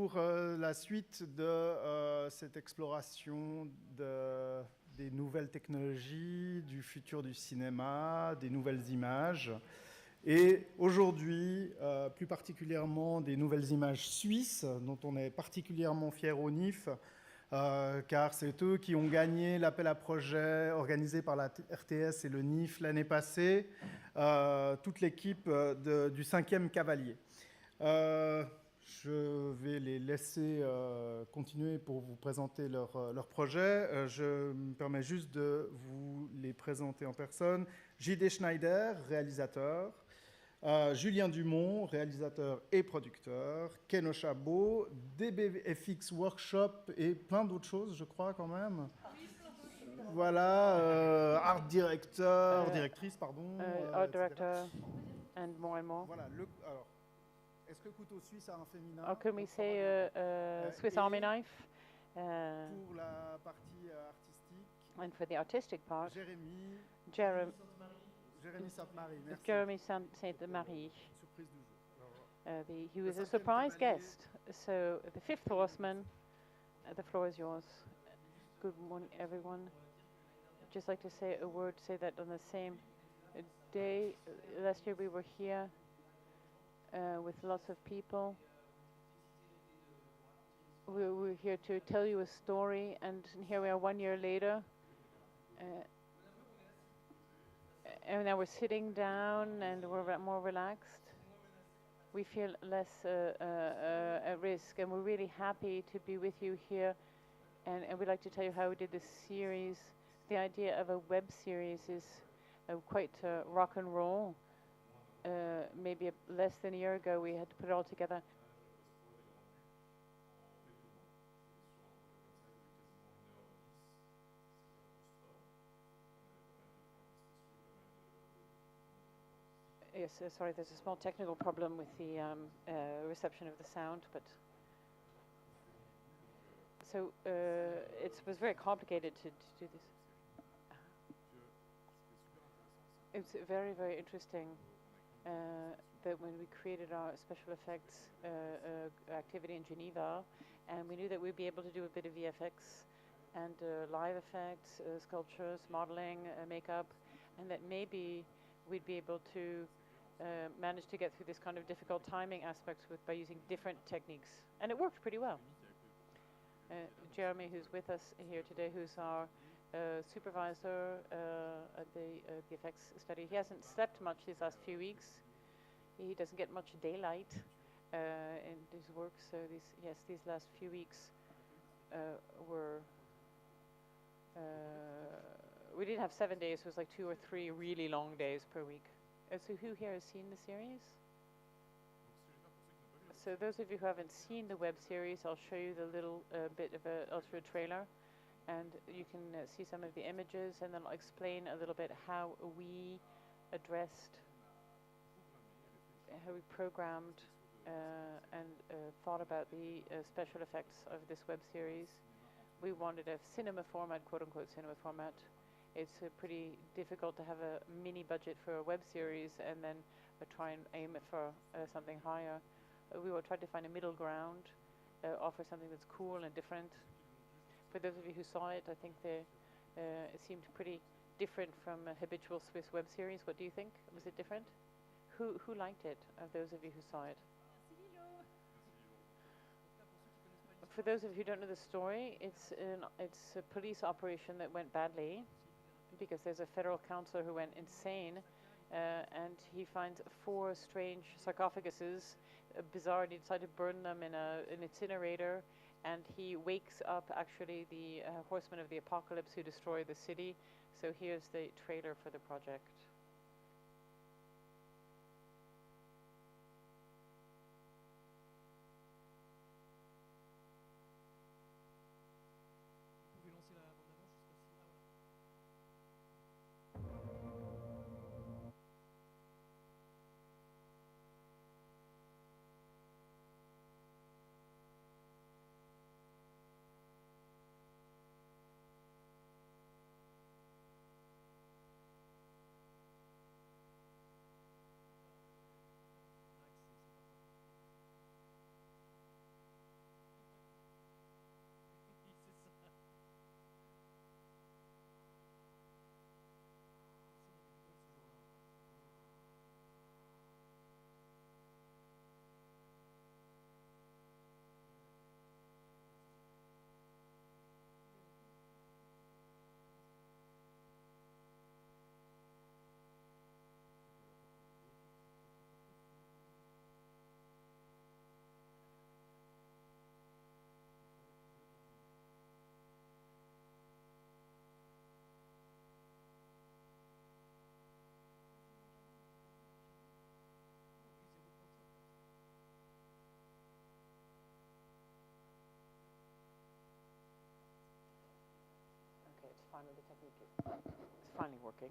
pour la suite de cette exploration des nouvelles technologies, du futur du cinéma, des nouvelles images. Et aujourd'hui, plus particulièrement des nouvelles images suisses, dont on est particulièrement fier au NIFFF, car c'est eux qui ont gagné l'appel à projet organisé par la RTS et le NIFFF l'année passée, toute l'équipe du 5ème CAVALIER. Je vais les laisser continuer pour vous présenter leur projet. Je me permets juste de vous les présenter en personne. Schneider, réalisateur. Julien Dumont, réalisateur et producteur. Kennocha Baud, DBFX Workshop et plein d'autres choses, je crois, quand même. Voilà, art directeur, directrice, pardon. Art director and more. Voilà, alors, est-ce que couteau suisse a un féminin? Or can we say Swiss Army knife? Pour la partie artistique. And for the artistic part, Jérémy Sainte-Marie, merci. Jeremy Sainte-Marie. Surprise du jour. He was a surprise guest. So the fifth horseman, the floor is yours. Good morning, everyone. I'd just like to say a word, say that on the same day, last year we were here with lots of people. We were here to tell you a story, and here we are 1 year later. And now we're sitting down and we're more relaxed. We feel less at risk, and we're really happy to be with you here. And we'd like to tell you how we did this series. The idea of a web series is quite rock and roll. Maybe less than a year ago, we had to put it all together. Yes, sorry, there's a small technical problem with the reception of the sound, but so it was very complicated to do this. It's very, very interesting that when we created our special effects activity in Geneva, and we knew that we'd be able to do a bit of VFX and live effects, sculptures, modeling, makeup, and that maybe we'd be able to manage to get through this kind of difficult timing aspects by using different techniques. And it worked pretty well. Jeremy, who's with us here today, who's our supervisor at the VFX study, he hasn't slept much these last few weeks. He doesn't get much daylight in his work, so these last few weeks were we didn't have 7 days, it was like 2 or 3 really long days per week. So who here has seen the series? So those of you who haven't seen the web series, I'll show you the little bit of an ultra trailer, and you can see some of the images, and then I'll explain a little bit how we addressed, how we programmed and thought about the special effects of this web series. We wanted a cinema format, quote-unquote cinema format. It's pretty difficult to have a mini budget for a web series and then try and aim it for something higher. We will try to find a middle ground, offer something that's cool and different. For those of you who saw it, I think it seemed pretty different from a habitual Swiss web series. What do you think? Was it different? Who liked it, of those of you who saw it? For those of you who don't know the story, it's a police operation that went badly, because there's a federal councillor who went insane, and he finds 4 strange sarcophaguses. Bizarre, he decided to burn them in an incinerator, and he wakes up actually the horsemen of the apocalypse who destroy the city. So here's the trailer for the project. It's finally working.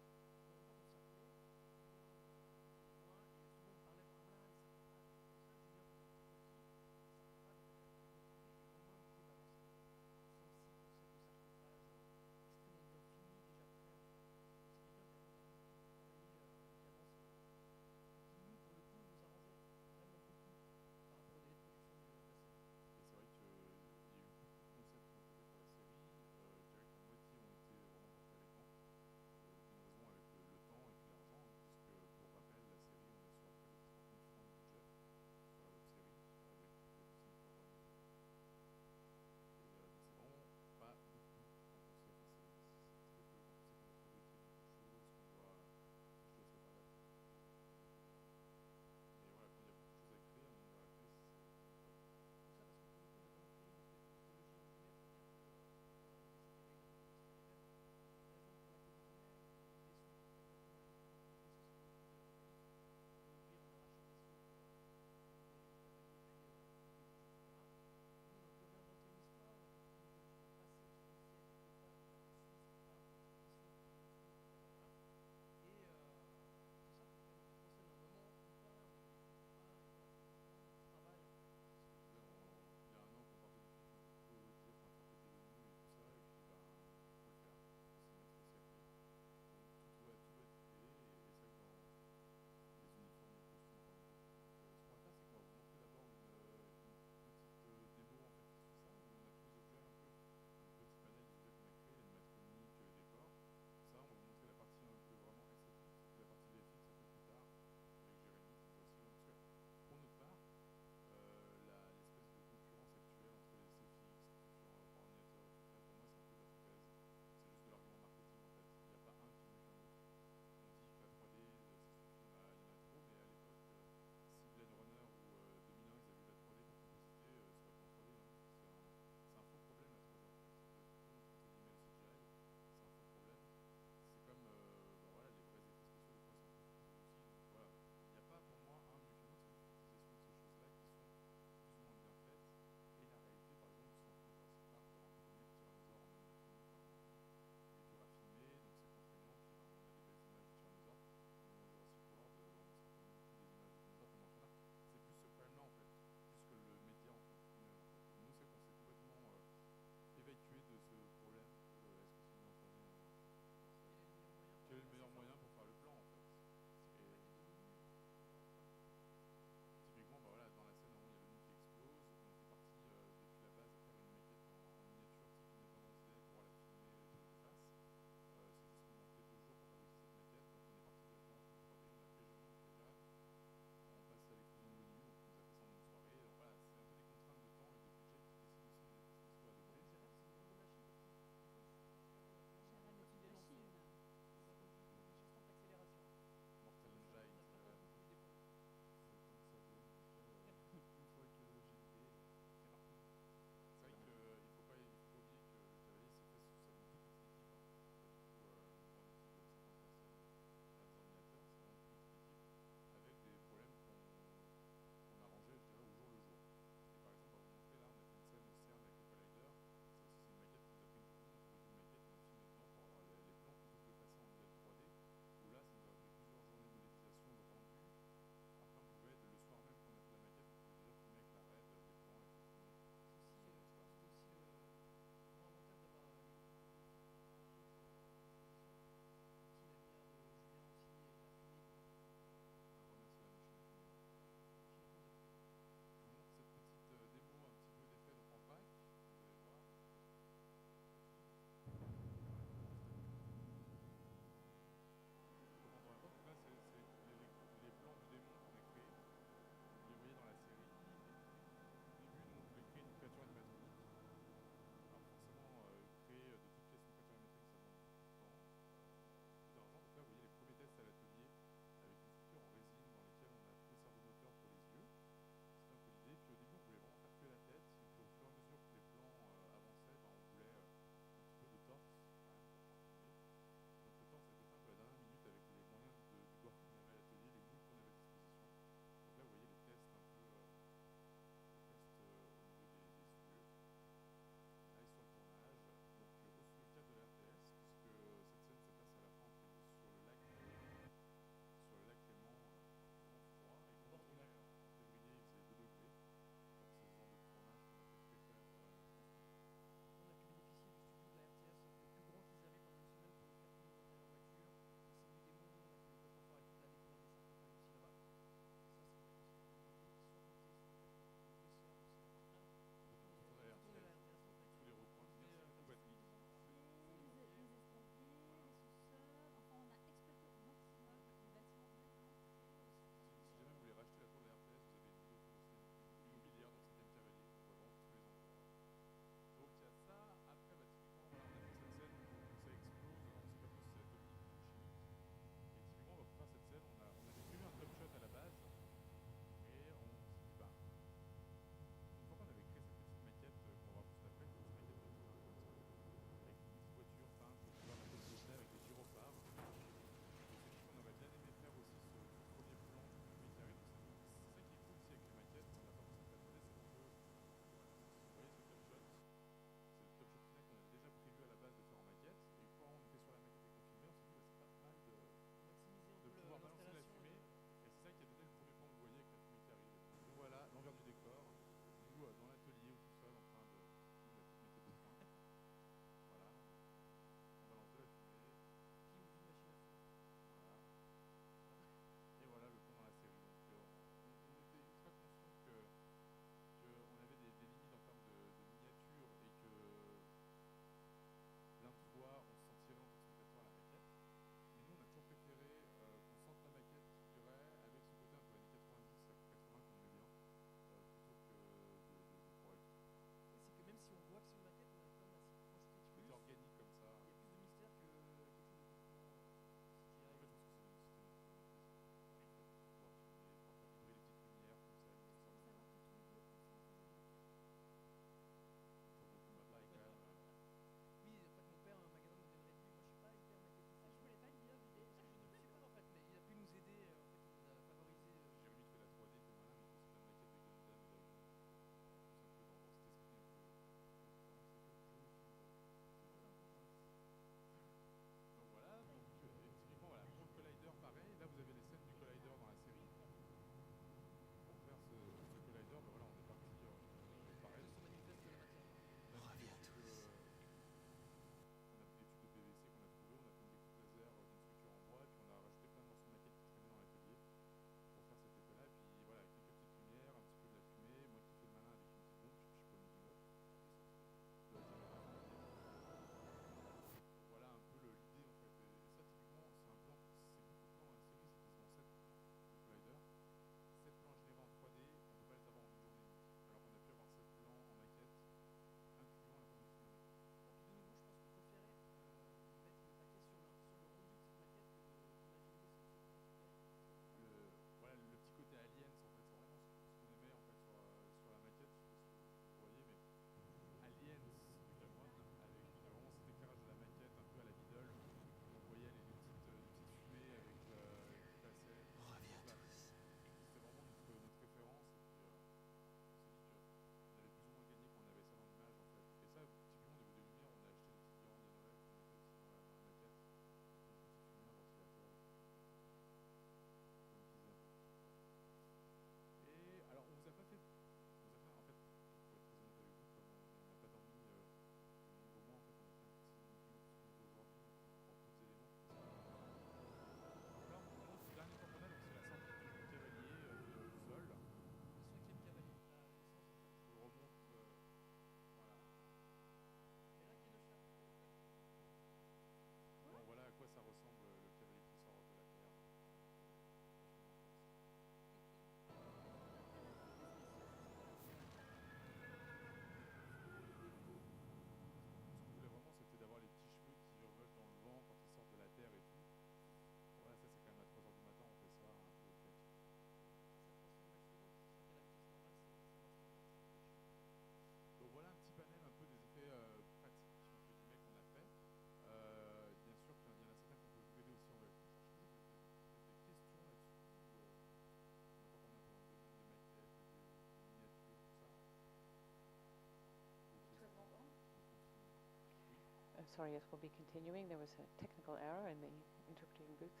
Sorry, yes, we'll be continuing. There was a technical error in the interpreting booth.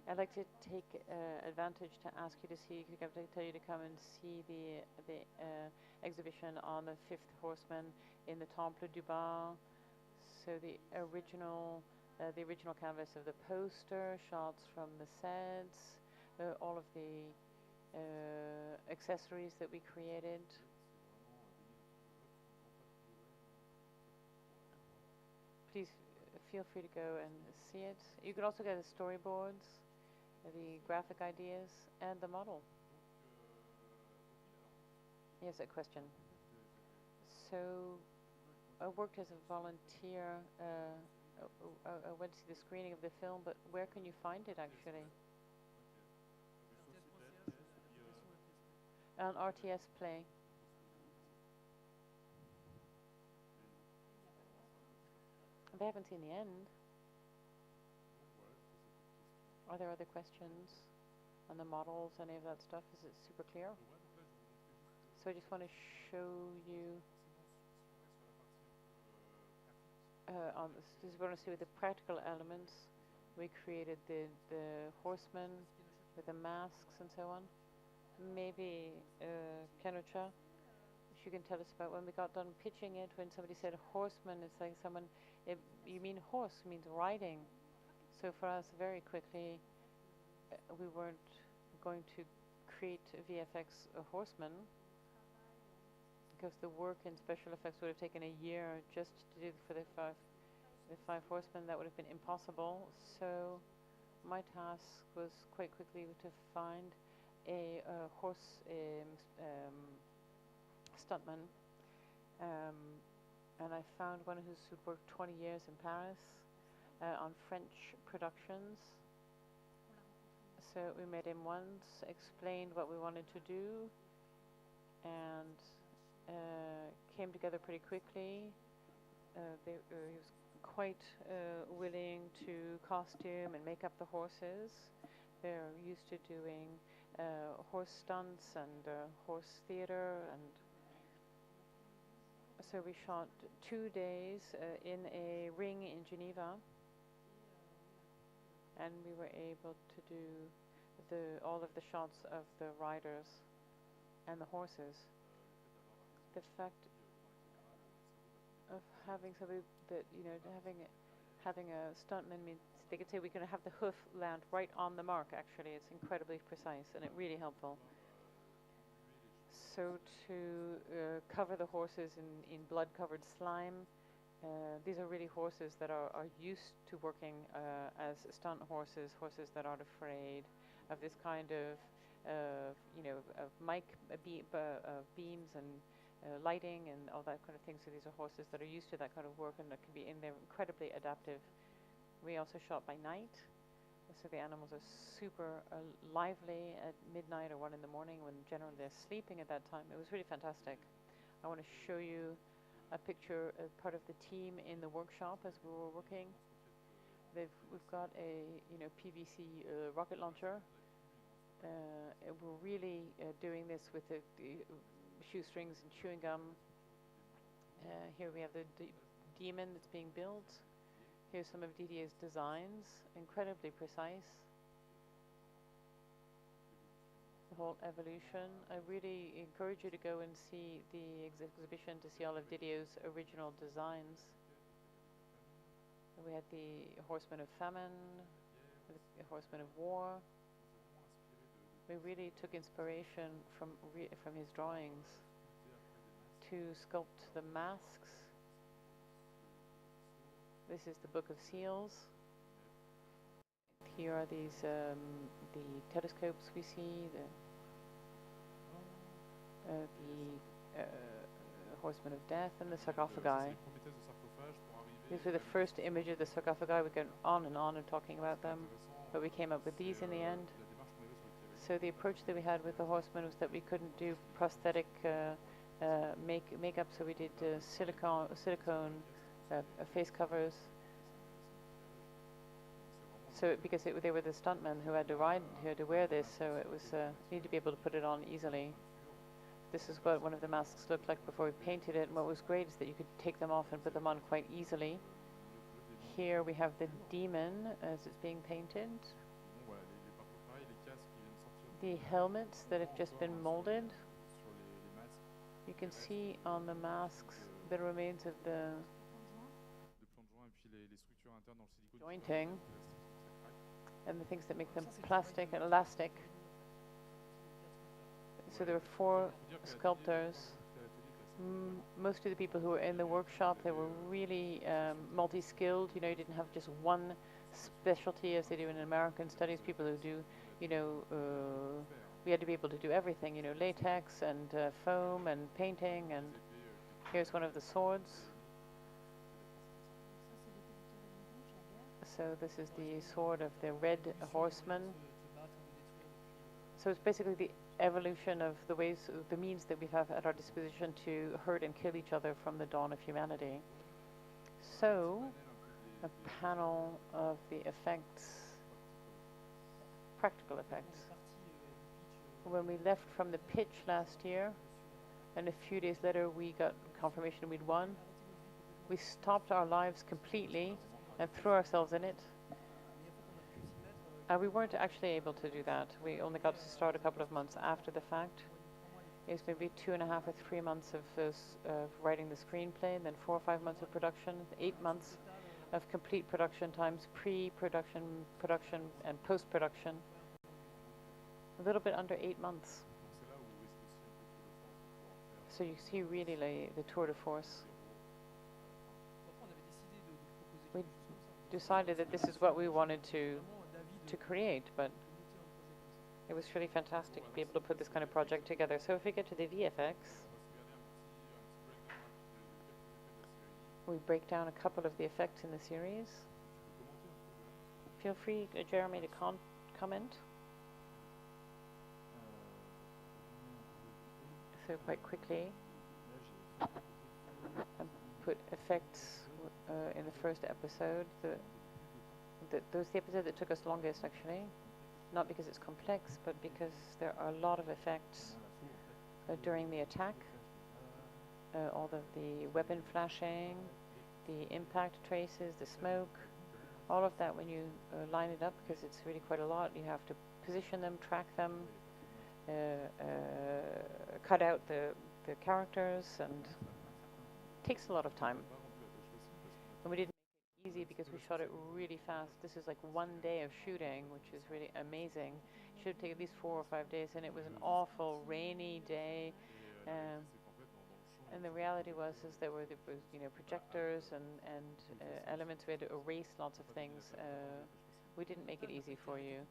I'd like to take advantage to ask you to see, tell you to come and see the exhibition on the fifth horseman in the Temple du Baud. So the original canvas of the poster, shots from the sets, all of the accessories that we created. Please feel free to go and see it. You could also get the storyboards, the graphic ideas, and the model. Yes, a question. So I worked as a volunteer. I went to see the screening of the film, but where can you find it actually? On RTS Play. They haven't seen the end. Are there other questions on the models, any of that stuff? Is it super clear? So I just want to show you this is what I see with the practical elements. We created the horsemen with the masks and so on. Maybe Kennocha, you can tell us about when we got done pitching it, when somebody said horseman, it's like someone, you mean horse, means riding. So for us, very quickly, we weren't going to create VFX horseman, because the work in special effects would have taken a year just to do for the five horsemen. That would have been impossible. So my task was quite quickly to find a horse stuntman, and I found one who'd worked 20 years in Paris on French productions. So we met him once, explained what we wanted to do, and came together pretty quickly. He was quite willing to costume and make up the horses. They're used to doing horse stunts and horse theater, and so we shot 2 days in a ring in Geneva, and we were able to do all of the shots of the riders and the horses. The fact of having somebody that, having a stuntman means they could say we can have the hoof land right on the mark. Actually, it's incredibly precise and it really helpful. So to cover the horses in blood-covered slime, these are really horses that are used to working as stunt horses, horses that aren't afraid of this kind of beams and lighting and all that kind of thing. So these are horses that are used to that kind of work and that can be in there, incredibly adaptive. We also shot by night, so the animals are super lively at midnight or 1 in the morning when generally they're sleeping at that time. It was really fantastic. I want to show you a picture of part of the team in the workshop as we were working. We've got a PVC rocket launcher. We're really doing this with the shoestrings and chewing gum. Here we have the demon that's being built. Here's some of Didier's designs, incredibly precise. The whole evolution. I really encourage you to go and see the exhibition to see all of Didier's original designs. We had the Horsemen of Famine, the Horsemen of War. We really took inspiration from his drawings to sculpt the masks. This is the Book of Seals. Here are these the telescopes we see, the Horsemen of Death, and the sarcophagi. These were the first image of the sarcophagi. We go on and talking about them, but we came up with these in the end. So the approach that we had with the horsemen was that we couldn't do prosthetic makeup, so we did silicone face covers. So because they were the stuntmen who had to ride, who had to wear this, so it was needed to be able to put it on easily. This is what one of the masks looked like before we painted it, and what was great is that you could take them off and put them on quite easily. Here we have the demon as it's being painted. The helmets that have just been molded. You can see on the masks the remains of the jointing and the things that make them plastic and elastic. So there were 4 sculptors. Most of the people who were in the workshop, they were really multi-skilled. You know, you didn't have just one specialty as they do in American studies. People who do, you know, we had to be able to do everything, you know, latex and foam and painting. And here's one of the swords. So this is the sword of the red horseman. So it's basically the evolution of the ways, the means that we have at our disposition to hurt and kill each other from the dawn of humanity. So, a panel of the effects, practical effects. When we left from the pitch last year, and a few days later we got confirmation we'd won, we stopped our lives completely and threw ourselves in it. We weren't actually able to do that. We only got to start a couple of months after the fact. It was maybe 2.5 or 3 months of writing the screenplay, and then 4 or 5 months of production, 8 months of complete production times, pre-production, production, and post-production. A little bit under 8 months. So you see really the tour de force. We decided that this is what we wanted to create, but it was really fantastic to be able to put this kind of project together. So if we get to the VFX, we break down a couple of the effects in the series. Feel free, Jeremy, to comment. So quite quickly, I put effects in the first episode. Those the episode that took us longest, actually, not because it's complex, but because there are a lot of effects during the attack. All of the weapon flashing, the impact traces, the smoke, all of that when you line it up, because it's really quite a lot. You have to position them, track them, cut out the characters, and it takes a lot of time. And we didn't make it easy because we shot it really fast. This is like 1 day of shooting, which is really amazing. It should take at least 4 or 5 days, and it was an awful rainy day. And the reality was there were projectors and elements. We had to erase lots of things. We didn't make it easy for you.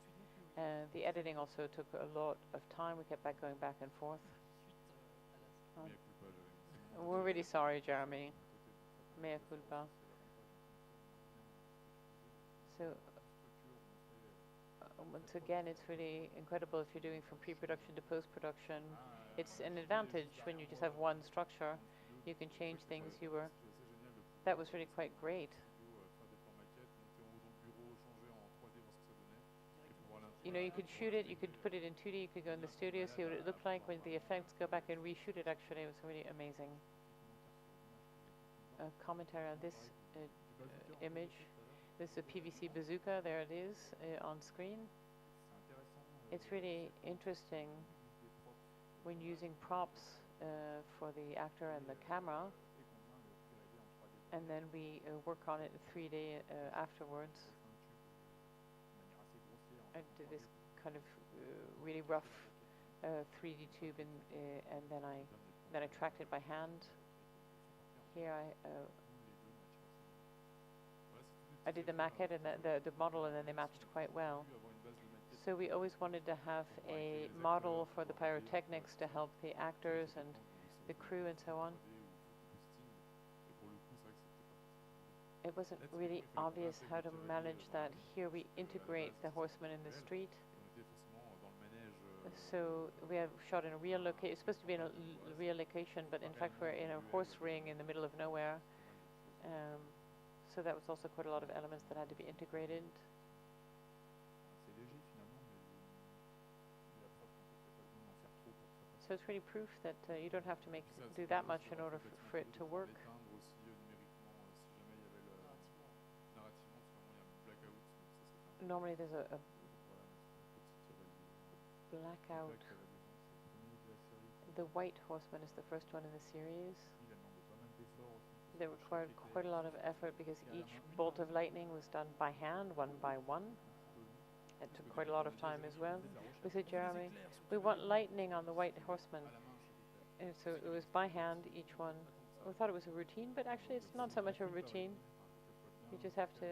The editing also took a lot of time. We kept going back and forth. We're really sorry, Jeremy. Mea culpa. So once again, it's really incredible if you're doing from pre-production to post-production. It's an advantage when you just have one structure. You can change things. That was really quite great. You know, you could shoot it, you could put it in 2D, you could go in the studio, see what it looked like. When the effects, go back and reshoot it, actually. It was really amazing. Commentary on this image. This is a PVC bazooka. There it is on screen. It's really interesting when using props for the actor and the camera, and then we work on it in 3D afterwards. I did this kind of really rough 3D tube, and then I tracked it by hand. Here I did the maquette and the model, and then they matched quite well. So we always wanted to have a model for the pyrotechnics to help the actors and the crew and so on. It wasn't really obvious how to manage that. Here we integrate the horsemen in the street. So we have shot in a real location. It's supposed to be in a real location, but in fact we're in a horse ring in the middle of nowhere. So that was also quite a lot of elements that had to be integrated. So it's really proof that you don't have to do that much in order for it to work. Normally there's a blackout. The White Horseman is the first one in the series. They required quite a lot of effort because each bolt of lightning was done by hand, one by one. It took quite a lot of time as well. We said, Jeremy, we want lightning on the White Horseman. And so it was by hand, each one. We thought it was a routine, but actually it's not so much a routine. You just have to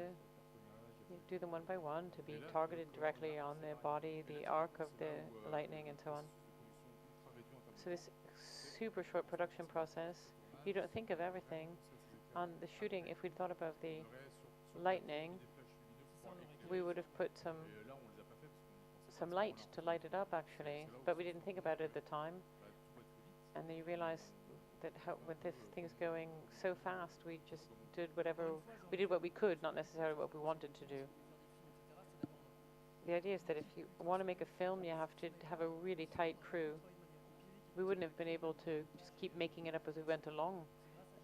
do them one by one to be targeted directly on the body, the arc of the lightning, and so on. So this super short production process, you don't think of everything. On the shooting, if we'd thought about the lightning, we would have put some light to light it up, actually, but we didn't think about it at the time. And then you realize that with this thing's going so fast, we just did what we could, not necessarily what we wanted to do. The idea is that if you want to make a film, you have to have a really tight crew. We wouldn't have been able to just keep making it up as we went along.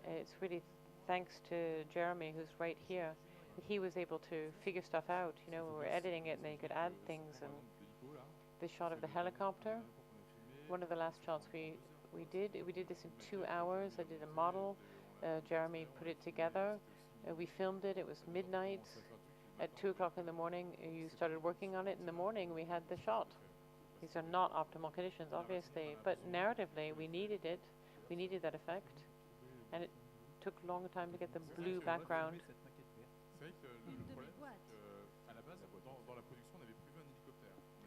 It's really thanks to Jeremy, who's right here, that he was able to figure stuff out. You know, we were editing it and then you could add things. And the shot of the helicopter, one of the last shots we did this in 2 hours. I did a model. Jeremy put it together. We filmed it. It was midnight. At 2 o'clock in the morning, you started working on it. In the morning, we had the shot. These are not optimal conditions, obviously, but narratively, we needed it. We needed that effect, and it took a long time to get the blue background.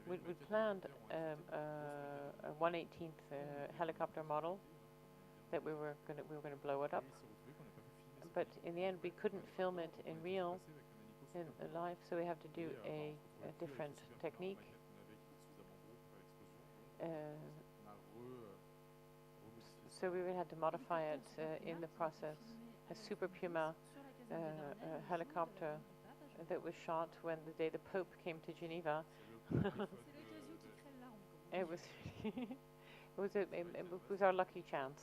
We planned a 1/18th helicopter model that we were going to blow it up, but in the end, we couldn't film it in real. In live, so we have to do a different technique. So we really had to modify it in the process. A Super Puma helicopter that was shot when the day the Pope came to Geneva. It was our lucky chance.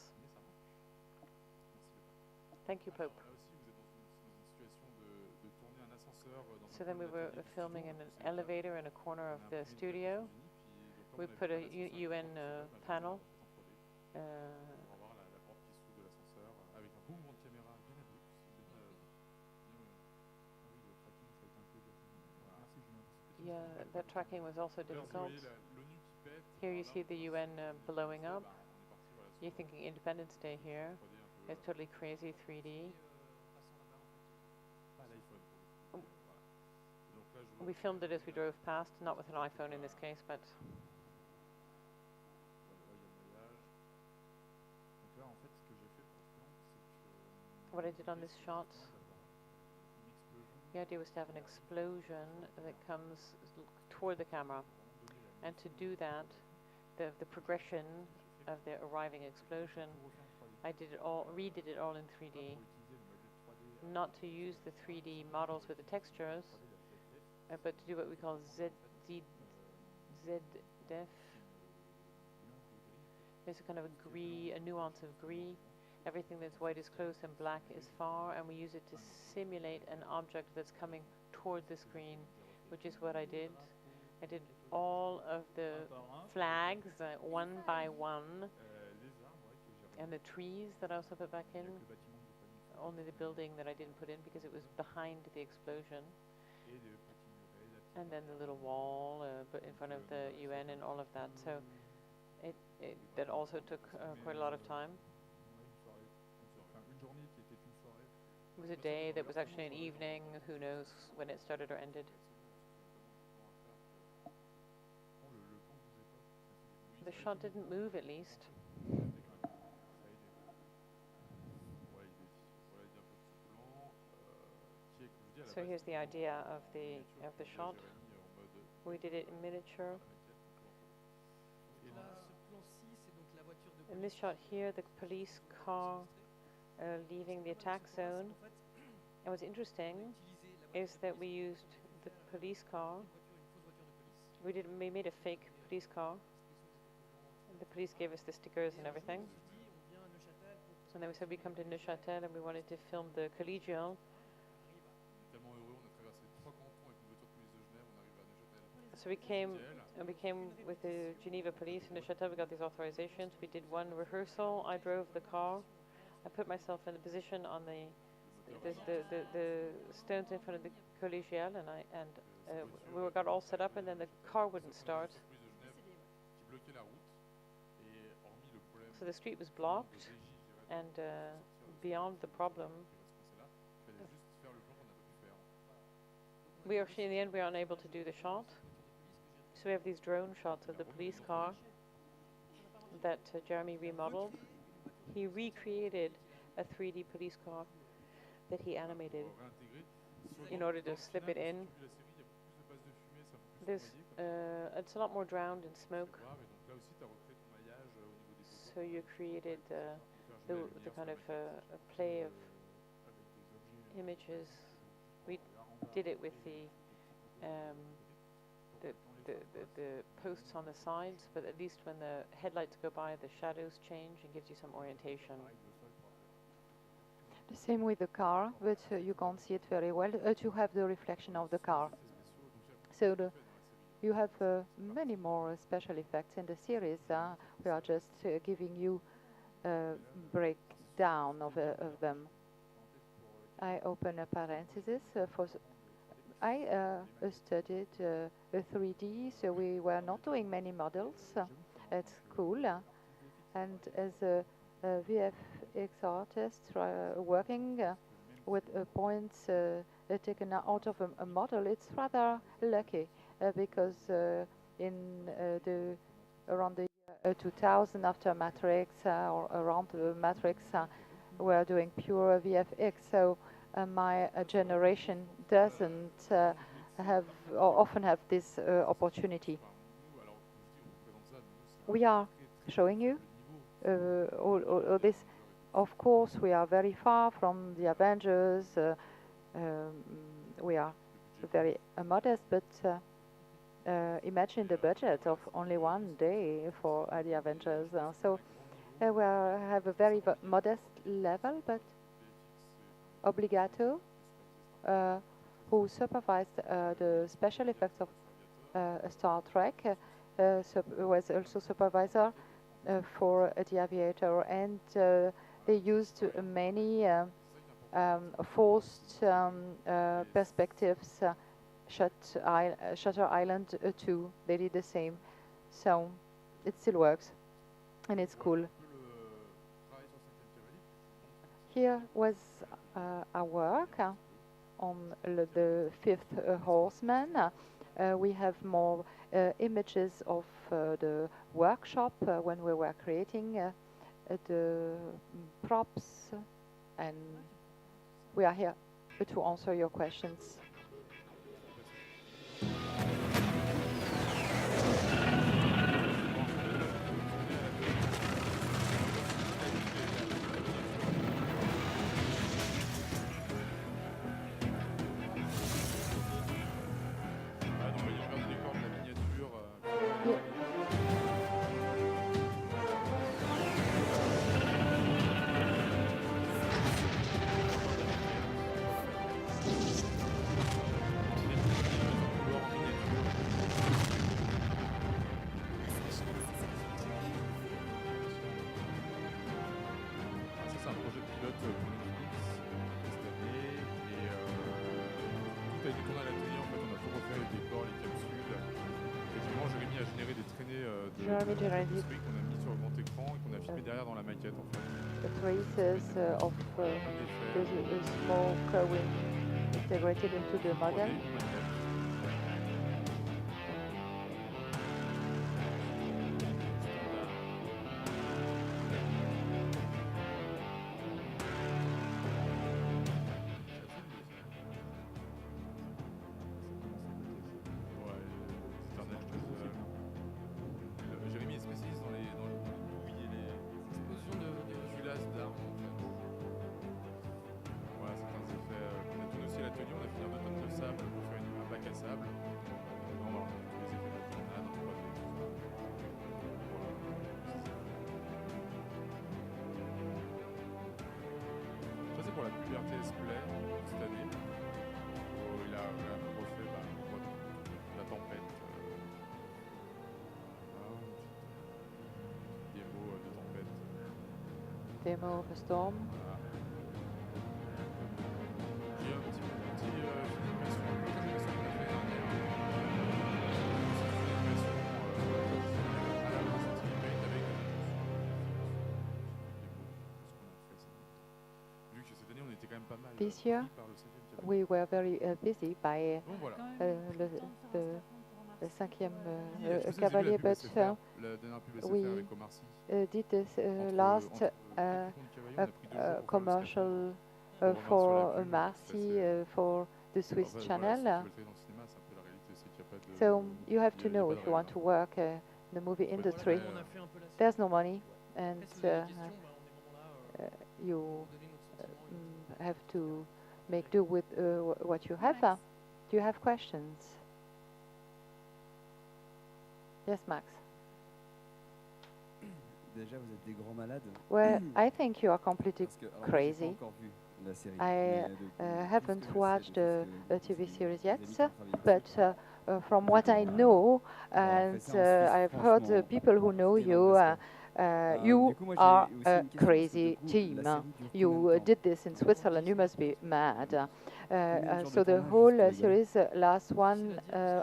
Thank you, Pope. So then we were filming in an elevator in a corner of the studio. We put a UN panel. Yeah, that tracking was also difficult. Here you see the UN blowing up. You're thinking Independence Day here. It's totally crazy 3D. We filmed it as we drove past, not with an iPhone in this case, but what I did on this shot, the idea was to have an explosion that comes toward the camera, and to do that, the progression of the arriving explosion, I redid it all in 3D, not to use the 3D models with the textures, but to do what we call ZDF. There's a kind of a nuance of grey. Everything that's white is close and black is far, and we use it to simulate an object that's coming toward the screen, which is what I did. I did all of the flags one by one, and the trees that I also put back in. Only the building that I didn't put in because it was behind the explosion. And then the little wall in front of the UN and all of that. So that also took quite a lot of time. It was a day that was actually an evening. Who knows when it started or ended. The shot didn't move, at least. So here's the idea of the shot. We did it in miniature. In this shot here, the police car leaving the attack zone. And what's interesting is that we used the police car. We made a fake police car The police gave us the stickers and everything. And then we said we come to Neuchâtel and we wanted to film the collegial. So we came with the Geneva police in Neuchâtel. We got these authorizations. We did one rehearsal. I drove the car. I put myself in the position on the stones in front of the collegial, and we got all set up, and then the car wouldn't start. So the street was blocked, and beyond the problem, we actually in the end we were unable to do the shot. So we have these drone shots of the police car that Jeremy remodeled. He recreated a 3D police car that he animated in order to slip it in. It's a lot more drowned in smoke. So you created the kind of a play of images. We did it with the posts on the sides, but at least when the headlights go by, the shadows change and gives you some orientation. The same with the car, but you can't see it very well to have the reflection of the car. So you have many more special effects in the series. We are just giving you a breakdown of them. I open a parenthesis for. I studied 3D, so we were not doing many models at school. And as a VFX artist working with points taken out of a model, it's rather lucky because in around the year 2000, after Matrix or around the Matrix, we are doing pure VFX. So my generation doesn't have or often have this opportunity. We are showing you all this. Of course, we are very far from the Avengers. We are very modest, but imagine the budget of only one day for the Avengers. So we have a very modest level, but Obligato, who supervised the special effects of Star Trek, was also supervisor for The Aviator, and they used many forced perspectives. Shutter Island 2, they did the same, so it still works, and it's cool. Here was our work on the fifth horseman. We have more images of the workshop when we were creating the props, and we are here to answer your questions. Jeremy generated qu'on a mis sur le grand écran et qu'on a filmé derrière dans la maquette en fait. The traces of the smoke integrated into the model. Voilà, certains effets qu'on a tourné aussi à l'atelier, on a fait un automne de sable. RTS Play cette année. Où il a refait la tempête. Démo de tempête. Demo of a storm. Voilà. J'ai un petit version qu'on a fait l'année vu que cette année on était quand même pas mal This year, par le 5e cavalier. we were very busy by Donc voilà. the 5ème Oui, je sais, j'ai vu cavalier, la pub but SFR, la dernière pub SFR we avec Omar Sy. did this Entre- last entre quelques cavaliers, on a pris 2 jours pour faire le commercial Pour revenir sur for la pub, Marcy parce for the Swiss Voilà, Channel. si tu veux le travailler dans le cinéma, c'est un peu la réalité, c'est qu'il n'y a pas de... So you have to il y a know pas if de you want règles. to work in the movie Ouais, industry. on a There's no money, and Après, si vous avez des questions, on est vraiment là you pour donner notre sentiment. have to make do with what you have. Do you have questions? Yes, Max. Déjà, vous êtes des grands malades. Well, I think you are completely Parce que, alors, moi, j'ai pas crazy. encore vu la série. I mais de tout ce haven't que je sais, watched de a tout ce que TV j'ai series des yet, amis qui ont travaillé but dessus. from what I know, fait and ça en Suisse, I've heard franchement, people who know c'est you, énorme, you du coup, moi, j'ai are aussi a une question, parce que crazy du coup, team. la série dure combien de You temps? did this in Switzerland, you must be mad. Combien de So jours de the tournage, whole juste pour rigoler? series lasts 1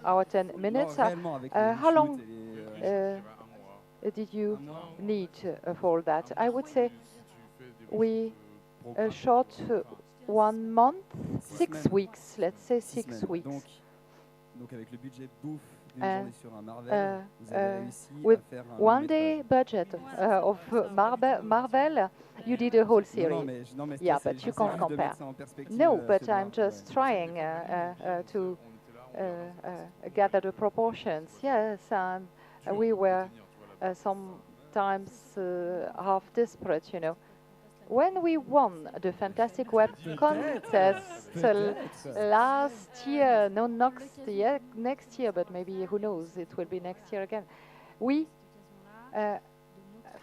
hour 10 Non, minutes. réellement, avec les how long reshoots et les, uh, un mois. did you un mois. need for that? I would say Si tu fais des we reshoots, programmes, shot enfin, 1 month, 6 semaines. weeks, let's say 6 6 semaines. weeks. Donc avec le budget bouffe d'une And, journée sur un Marvel, vous avez réussi with à faire un one long day métrage. budget of Marvel, you did a whole Non, series. non, mais Yeah, c'est- but you j'essaie can't juste de compare. mettre ça en perspective, No, chez but moi. I'm just Ouais. trying to on était là, on verra. gather the proportions. Yes, and we were sometimes half desperate, you know. When we won the Fantastic Web contest last year, no, next year, but maybe who knows, it will be next year again. We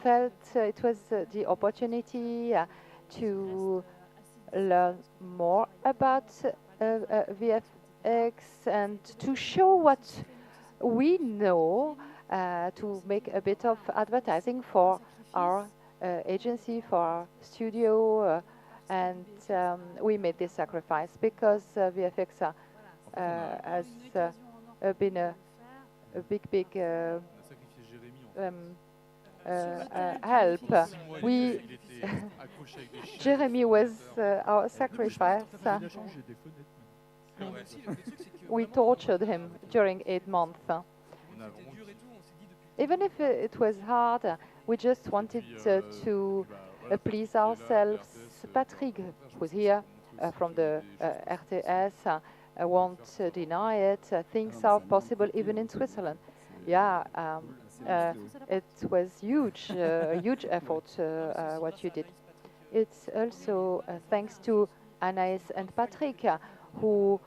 felt it was the opportunity to learn more about VFX and to show what we know, to make a bit of advertising for our agency, for our studio, and we made this sacrifice because VFX has been a big On a sacrifié Jérémy en help. 6 mois, We il était accroché avec des chaînes, Jeremy was our sacrifice. We tortured him during 8 months. On a vraiment Even if it was hard, we just wanted to please ourselves. Patrick, who's here from the RTS, won't deny it. Things are possible even in Switzerland. Yeah, it was huge, a huge effort what you did. It's also thanks to Anaïs and Patrick who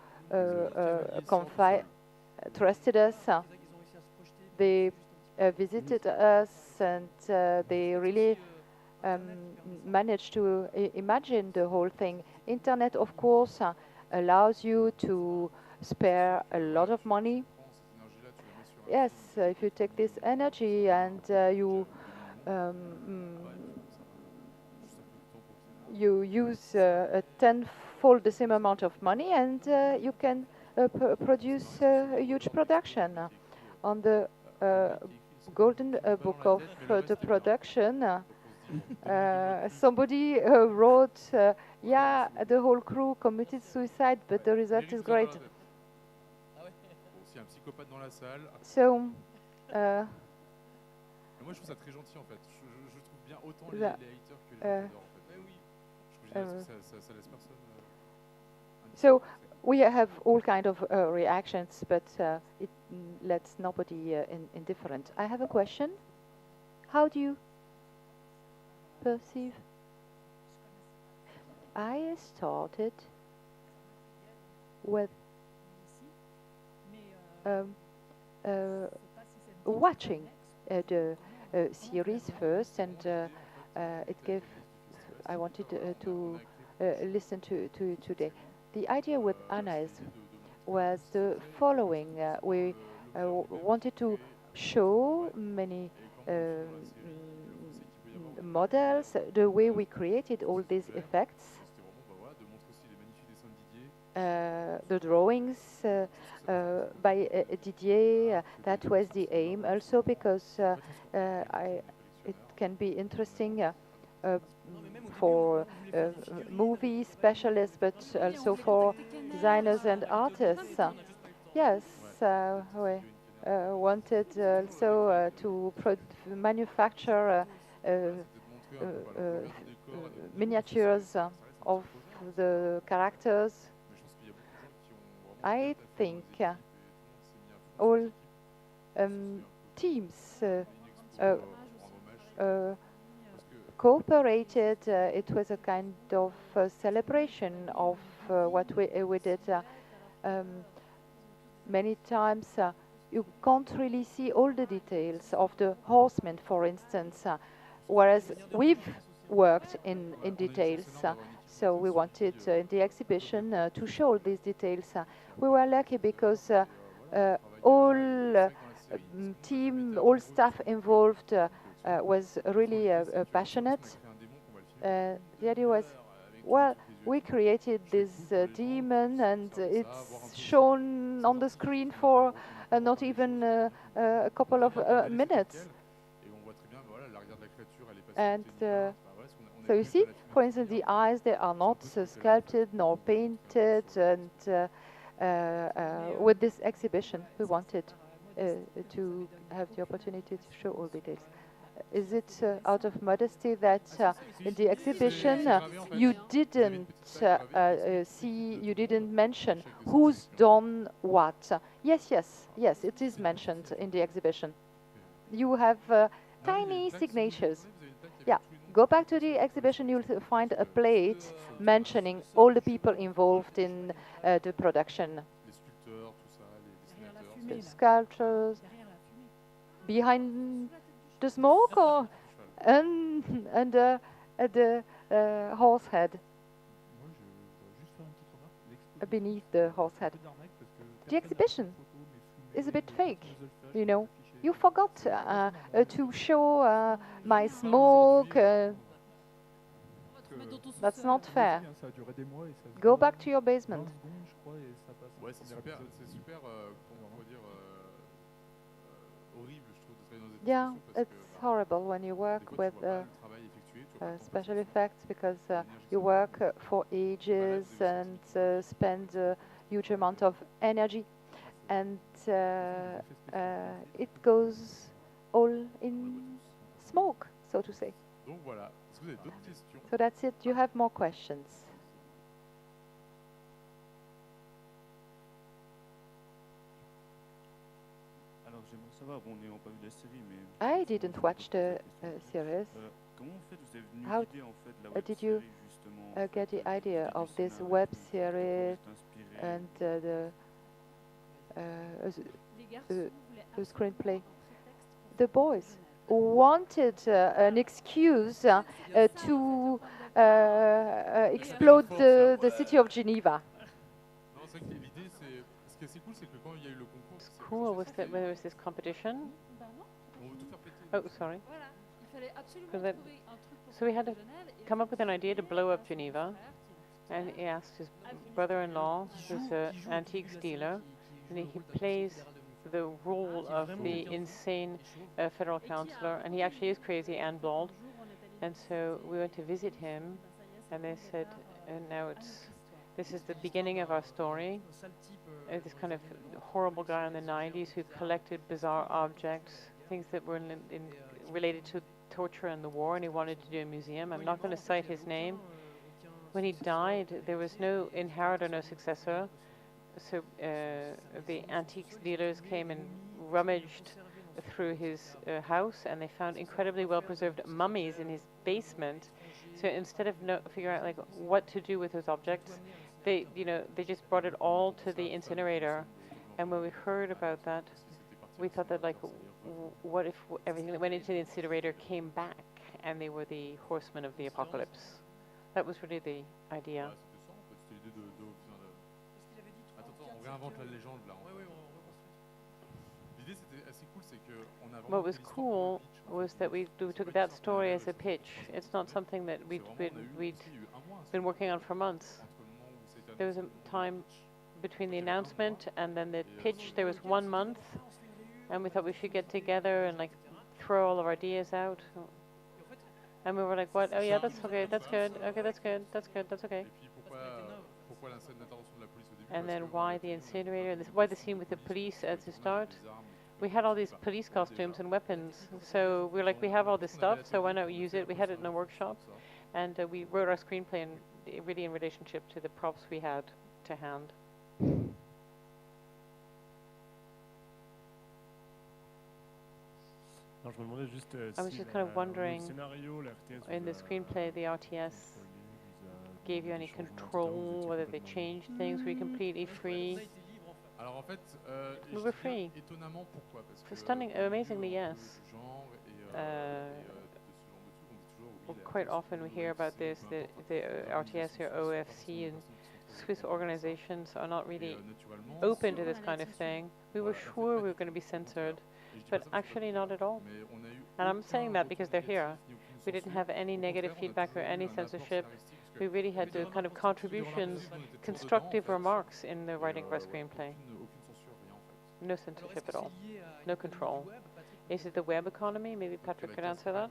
trusted us. They visited us and they really managed to imagine the whole thing. Internet, of course, allows you to spare a lot of money. Yes, if you take this energy and you use a tenfold the same amount of money, and you can produce a huge production. On the golden book of the production, somebody wrote, yeah, the whole crew committed suicide, but the result is great. Bon, s'il y a un psychopathe dans la salle, So, mais moi je trouve ça très gentil en fait. Je trouve bien autant les haters que les gens qui adorent en fait. Je trouve que ça laisse personne. so we have all kind of reactions, but it lets nobody indifferent. I have a question. How do you perceive? I started with watching the series first, and it gave. I wanted to listen to today. The idea with Anais was the following. We wanted to show many models, the way we created all these effects, the drawings by Didier. That was the aim, also because it can be interesting for movie specialists, but also for designers and artists. Yes, we wanted also to manufacture miniatures of the characters. I think all teams cooperated. It was a kind of celebration of what we did. Many times you can't really see all the details of the horsemen, for instance, whereas we've worked in details. So we wanted in the exhibition to show these details. We were lucky because all team, all staff involved was really passionate. The idea was, well, we created this demon and it's shown on the screen for not even a couple of minutes. And so you see, for instance, the eyes, they are not sculpted nor painted, and with this exhibition we wanted to have the opportunity to show all details. Is it out of modesty that in the exhibition you didn't you didn't mention who's done what? Yes, it is mentioned in the exhibition. You have tiny signatures. Yeah, go back to the exhibition, you'll find a plate mentioning all the people involved in the production. The sculptures behind the smoke, or and the horse head, beneath the horse head. The exhibition is a bit fake, you know. You forgot to show my smoke. That's not fair. Go back to your basement. Yeah, it's horrible when you work with special effects, because you work for ages and spend a huge amount of energy, and it goes all in smoke, so to say. So that's it. Do you have more questions? I didn't watch the series. How did you get the idea of this web series and the screenplay? The boys wanted an excuse to explode the city of Geneva. It's cool when there was this competition. Oh, sorry. So we had to come up with an idea to blow up Geneva, and he asked his brother-in-law, who's an antiques dealer, and he plays the role of the insane federal councillor, and he actually is crazy and bald. And so we went to visit him, and they said, and now this is the beginning of our story. This kind of horrible guy in the 90s who collected bizarre objects, things that were related to torture and the war, and he wanted to do a museum. I'm not going to cite his name. When he died, there was no inheritor, no successor. So the antiques dealers came and rummaged through his house, and they found incredibly well-preserved mummies in his basement. So instead of figuring out like what to do with those objects, they just brought it all to the incinerator. And when we heard about that, we thought that, like, what if everything that went into the incinerator came back, and they were the horsemen of the apocalypse? That was really the idea. C'était ça en fait, c'était l'idée Attends, on réinvente la légende là. Ouais, on reconstruit. L'idée c'était assez cool, c'est qu'on a vraiment. What was cool was that we took that story as a pitch. It's not something that we'd been working on for months. There was a time between the announcement and then the pitch. There was 1 month, and we thought we should get together and like throw all of our ideas out. And we were like, what? Oh yeah, that's okay, that's good, okay, that's good, that's good, that's okay. And then why the incinerator, why the scene with the police at the start? We had all these police costumes and weapons, so we were like, we have all this stuff, so why not use it? We had it in a workshop, and we wrote our screenplay really in relationship to the props we had to hand. I was just kind of wondering, in the screenplay, the RTS gave you any control, whether they changed things, were you completely free? We were free. Amazingly, yes. Quite often we hear about this, the RTS or OFC and Swiss organizations are not really open to this kind of thing. We were sure we were going to be censored, but actually not at all. And I'm saying that because they're here. We didn't have any negative feedback or any censorship. We really had the kind of contributions, constructive remarks in the writing of our screenplay. No censorship at all. No control. Is it the web economy? Maybe Patrick could answer that.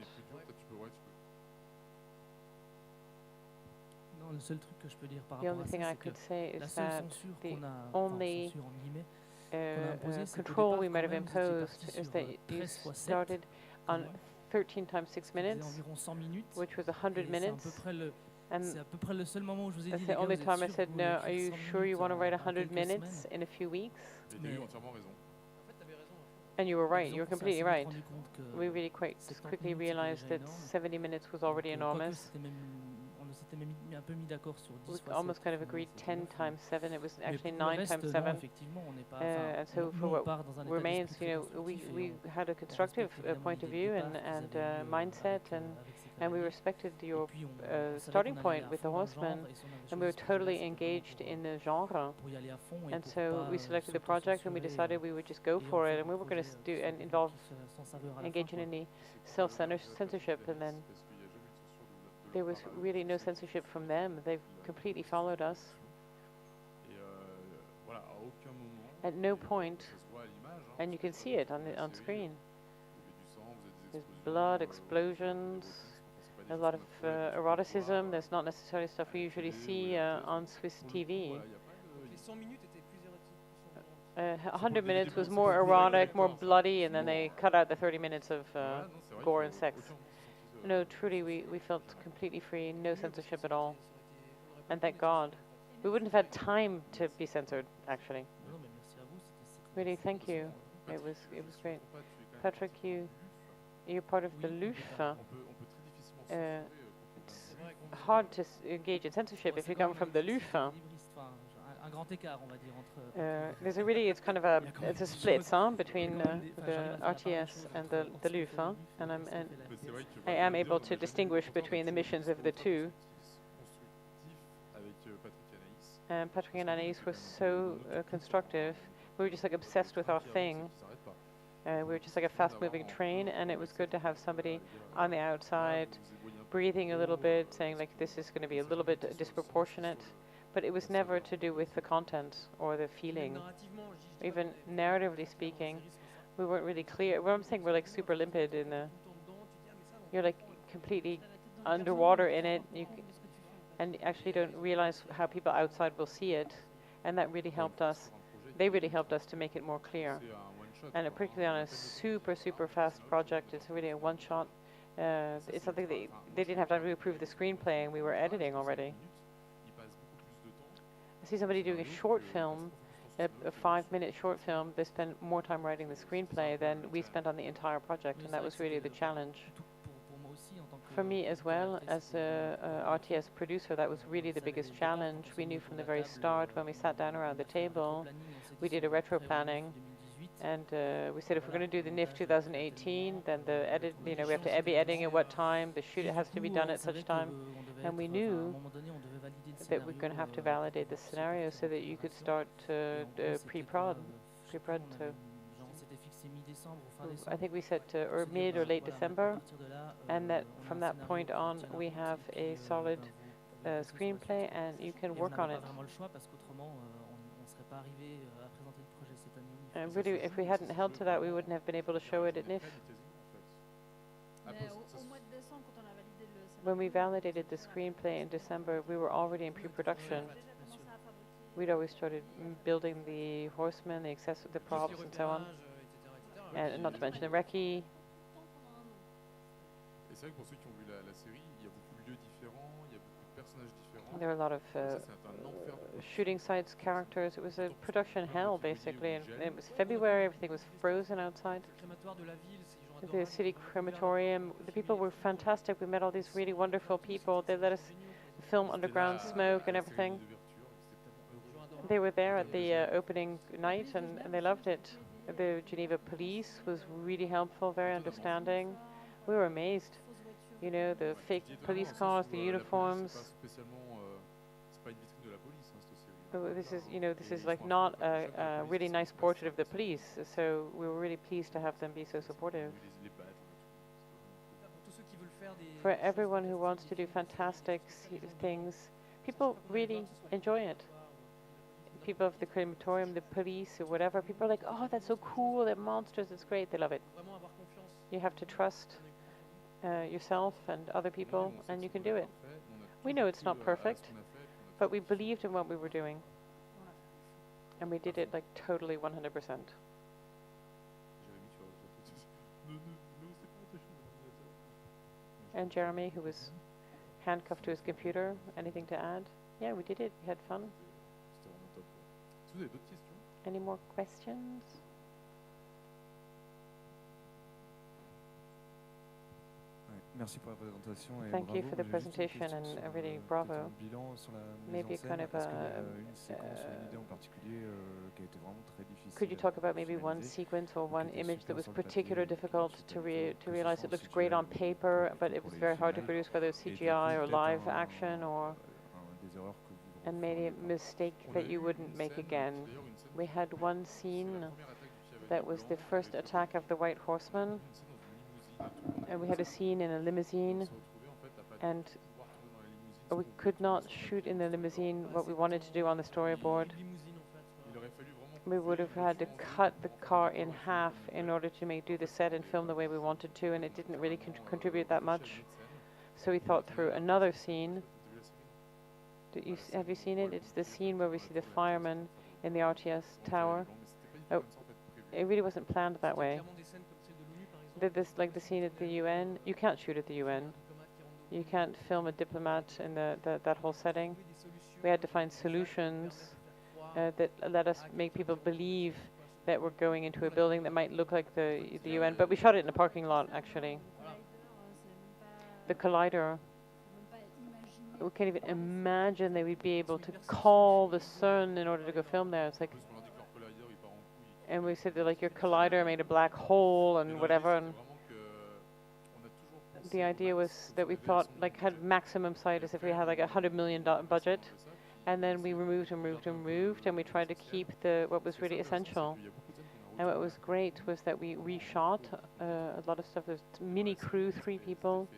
The only thing I could say is that the only control we might have imposed is that you started on 13 times 6 minutes, which was 100 minutes. And that's the only time I said, no, are you sure you want to write 100 minutes in a few weeks? And you were right, you were completely right. We really quite quickly realized that 70 minutes was already enormous. We almost kind of agreed 10 times 7, it was actually 9 times 7. And so for what remains, you know, we had a constructive point of view and mindset, and we respected your starting point with the Horseman, and we were totally engaged in the genre. And so we selected the project and we decided we would just go for it, and we were going to do and engage in any self-censorship, and then there was really no censorship from them. They've completely followed us. At no point, and you can see it on screen, there's blood, explosions, a lot of eroticism. There's not necessarily stuff we usually see on Swiss TV. 100 minutes was more erotic, more bloody, and then they cut out the 30 minutes of gore and sex. No, truly, we felt completely free, no censorship at all. And thank God. We wouldn't have had time to be censored, actually. Really, thank you. It was great. Patrick, you're part of the LUF. It's hard to engage in censorship if you come from the LUF. There's it's kind of a split between the RTS and the LUF, and I am able to distinguish between the missions of the two. And Patrick and Anaïs were so constructive. We were just like obsessed with our thing. We were just like a fast-moving train, and it was good to have somebody on the outside breathing a little bit, saying like this is going to be a little bit disproportionate. But it was never to do with the content or the feeling. Even narratively speaking, we weren't really clear. What I'm saying, we're like super limpid in the. You're like completely underwater in it, and actually don't realize how people outside will see it, and that really helped us. They really helped us to make it more clear. And particularly on a super fast project, it's really a one-shot. It's something they didn't have time to approve the screenplay, and we were editing already. I see somebody doing a short film, a 5-minute short film. They spend more time writing the screenplay than we spent on the entire project, and that was really the challenge. For me as well, as a RTS producer, that was really the biggest challenge. We knew from the very start when we sat down around the table, we did a retro planning, And we said if we're going to do the NIFF 2018, then the edit, we have to be editing at what time, the shoot has to be done at such time. And we knew that we're going to have to validate the scenario so that you could start pre-prod. So I think we said or mid or late December, and that from that point on we have a solid screenplay and you can work on it. And really, if we hadn't held to that, we wouldn't have been able to show it at NIFF. When we validated the screenplay in December, we were already in pre-production. We'd always started building the horsemen, the props, and so on. And not to mention the recce. There are a lot of shooting sites, characters. It was a production hell, basically. And it was February, everything was frozen outside. The city crematorium, the people were fantastic. We met all these really wonderful people. They let us film underground smoke and everything. They were there at the opening night and they loved it. The Geneva police was really helpful, very understanding. We were amazed. You know, the fake police cars, the uniforms. This is like not a really nice portrait of the police, so we were really pleased to have them be so supportive. For everyone who wants to do fantastic things, people really enjoy it. People of the crematorium, the police, or whatever, people are like, oh, that's so cool, they're monsters, it's great, they love it. You have to trust yourself and other people, and you can do it. We know it's not perfect, but we believed in what we were doing. And we did it like totally 100%. And Jeremy, who was handcuffed to his computer, anything to add? Yeah, we did it. We had fun. Any more questions? Thank you for the presentation and really bravo. Maybe kind of could you talk about maybe one sequence or one image that was particularly difficult to realize? It looked great on paper, but it was very hard to produce, whether it's CGI or live action, or and maybe a mistake that you wouldn't make again. We had one scene that was the first attack of the White Horseman. And we had a scene in a limousine, and we could not shoot in the limousine what we wanted to do on the storyboard. We would have had to cut the car in half in order to do the set and film the way we wanted to, and it didn't really contribute that much. So we thought through another scene. Have you seen it? It's the scene where we see the fireman in the RTS tower. Oh, it really wasn't planned that way. Like the scene at the UN, you can't shoot at the UN. You can't film a diplomat in that whole setting. We had to find solutions that let us make people believe that we're going into a building that might look like the UN, but we shot it in a parking lot, actually. The collider, we can't even imagine that we'd be able to call the sun in order to go film there. It's like, and we said that like your collider made a black hole and whatever, and the idea was that we thought like had maximum sight as if we had like $100 million budget, and then we removed and we tried to keep what was really essential. And what was great was that we reshot a lot of stuff. There's mini crew, 3 people,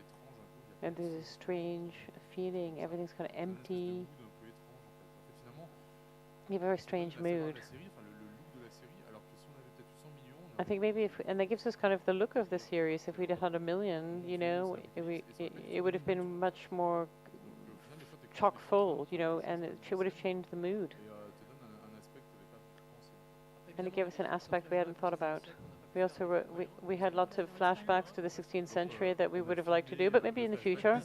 and there's a strange feeling. Everything's kind of empty. You have a very strange mood. I think maybe and that gives us kind of the look of the series. If we'd had 100 million, you know, it would have been much more chock full, you know, and it would have changed the mood. And it gave us an aspect we hadn't thought about. We also we had lots of flashbacks to the 16th century that we would have liked to do, but maybe in the future.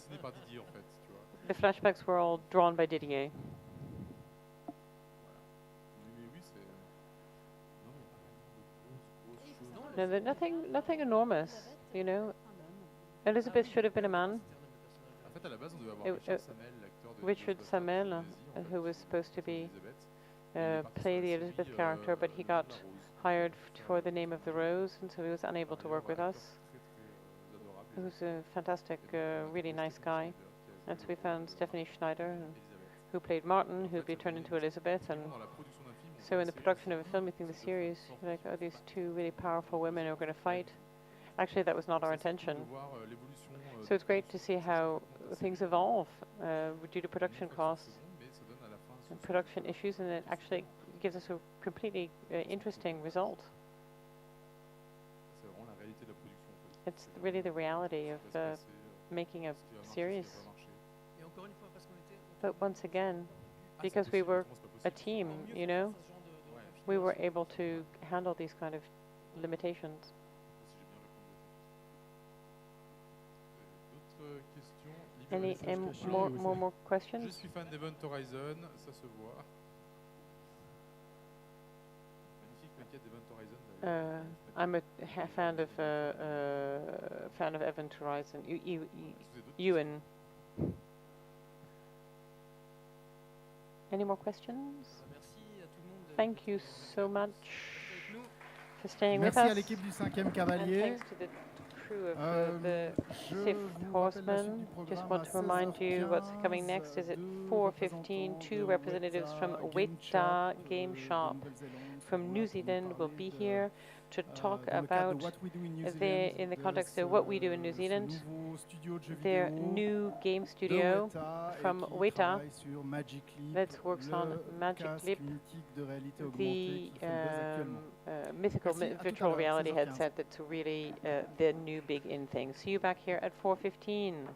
The flashbacks were all drawn by Didier. No, they're nothing enormous, you know. Elizabeth should have been a man. Richard Samel, who was supposed to be play the Elizabeth character, but he got hired for the Name of the Rose, and so he was unable to work with us. He was a fantastic, really nice guy. And so we found Stephanie Schneider, who played Martin, who would be turned into Elizabeth. And so in the production of a film, we think the series, like, oh, these two really powerful women are going to fight. Actually, that was not our intention. So it's great to see how things evolve due to production costs and production issues, and it actually gives us a completely interesting result. It's really the reality of making a series. But once again, because we were a team, you know, we were able to handle these kind of limitations. Any more questions? Je suis fan d'Event Horizon, ça se voit. Magnifique maquette d'Event Horizon. I'm a fan of Event Horizon. Ewan. Any more questions? Thank you so much for staying with us. Merci à l'équipe du 5e Cavalier. And thanks to the crew of the 5th Horseman. Just want to remind you what's coming next is at 4:15. Two representatives from Weta Game Shop from New Zealand will be here to talk about, in the context of what we do in New Zealand, their new game studio from Weta that works on Magic Leap, the mythical virtual reality headset that's really the new big in thing. See you back here at 4:15.